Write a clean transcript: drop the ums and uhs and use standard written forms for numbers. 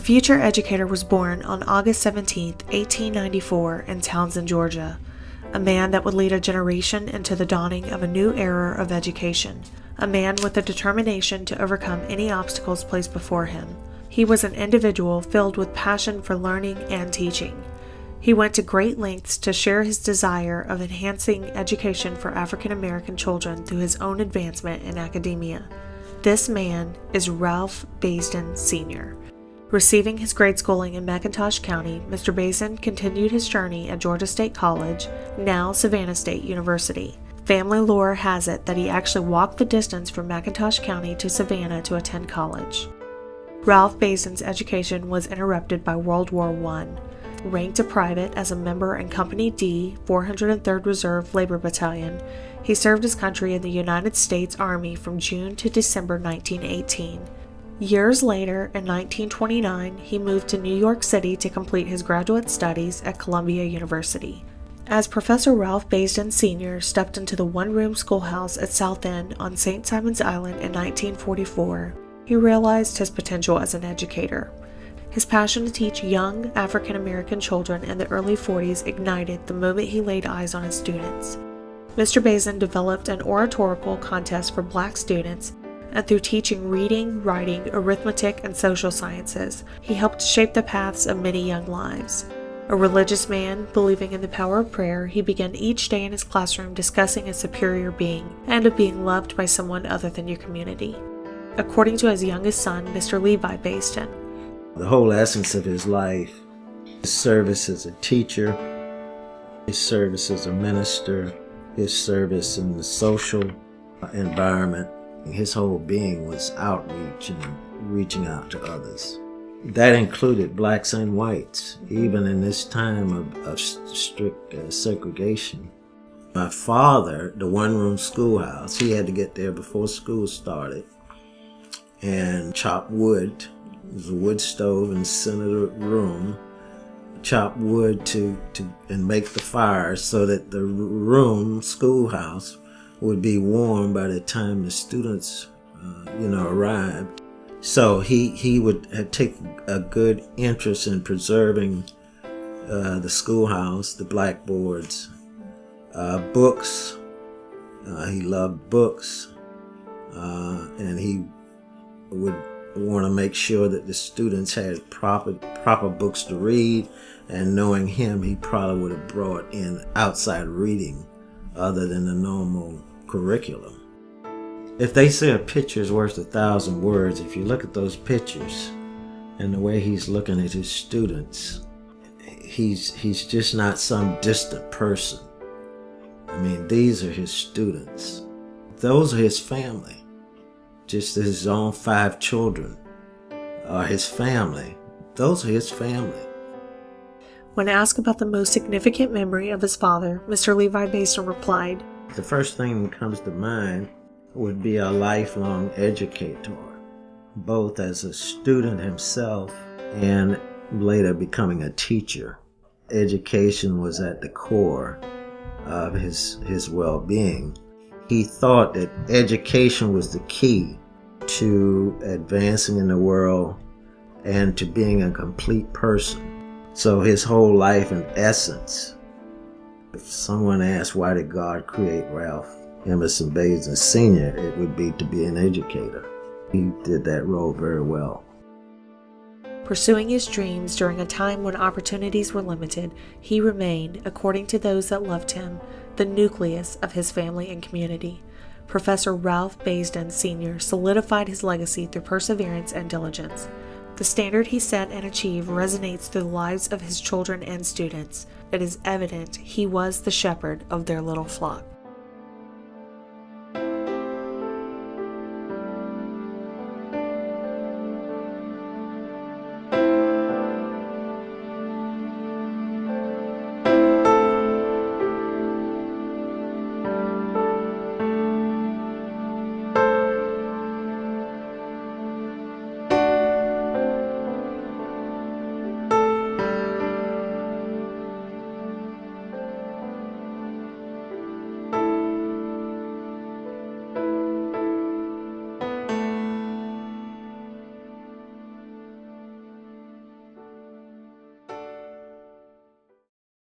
future educator was born on August 17, 1894, in Townsend, Georgia, a man that would lead a generation into the dawning of a new era of education, a man with a determination to overcome any obstacles placed before him. He was an individual filled with passion for learning and teaching. He went to great lengths to share his desire of enhancing education for African American children through his own advancement in academia. This man is Ralph Baisden, Sr. Receiving his grade schooling in McIntosh County, Mr. Baisden continued his journey at Georgia State College, now Savannah State University. Family lore has it that he actually walked the distance from McIntosh County to Savannah to attend college. Ralph Baisden's education was interrupted by World War I. Ranked a private as a member in Company D, 403rd Reserve Labor Battalion, he served his country in the United States Army from June to December 1918. Years later, in 1929, he moved to New York City to complete his graduate studies at Columbia University. As Professor Ralph Baisden Sr. stepped into the one-room schoolhouse at South End on St. Simon's Island in 1944, he realized his potential as an educator. His passion to teach young African American children in the early 40s ignited the moment he laid eyes on his students. Mr. Baisden developed an oratorical contest for black students, and through teaching reading, writing, arithmetic, and social sciences, he helped shape the paths of many young lives. A religious man, believing in the power of prayer, he began each day in his classroom discussing a superior being and of being loved by someone other than your community. According to his youngest son, Mr. Levi Baisden, the whole essence of his life, his service as a teacher, his service as a minister, his service in the social environment, his whole being was outreach and reaching out to others. That included blacks and whites, even in this time of strict segregation. My father, the one-room schoolhouse, he had to get there before school started and chop wood. There was a wood stove in the center of the room. Chop wood and make the fire so that the room, schoolhouse, would be warm by the time the students, arrived. So he would take a good interest in preserving the schoolhouse, the blackboards, books. He loved books, and he would want to make sure that the students had proper books to read, and knowing him, he probably would have brought in outside reading other than the normal curriculum. If they say a picture is worth 1,000 words, if you look at those pictures and the way he's looking at his students, he's just not some distant person. I mean, these are his students. Those are his family. Just as his own 5 children are his family. Those are his family. When asked about the most significant memory of his father, Mr. Levi Baisden replied, "The first thing that comes to mind would be a lifelong educator, both as a student himself and later becoming a teacher. Education was at the core of his well-being. He thought that education was the key to advancing in the world and to being a complete person. So his whole life, in essence, if someone asked why did God create Ralph Emerson Baisden Sr., it would be to be an educator. He did that role very well. Pursuing his dreams during a time when opportunities were limited, he remained, according to those that loved him, the nucleus of his family and community. Professor Ralph Baisden Sr. solidified his legacy through perseverance and diligence. The standard he set and achieved resonates through the lives of his children and students. It is evident he was the shepherd of their little flock.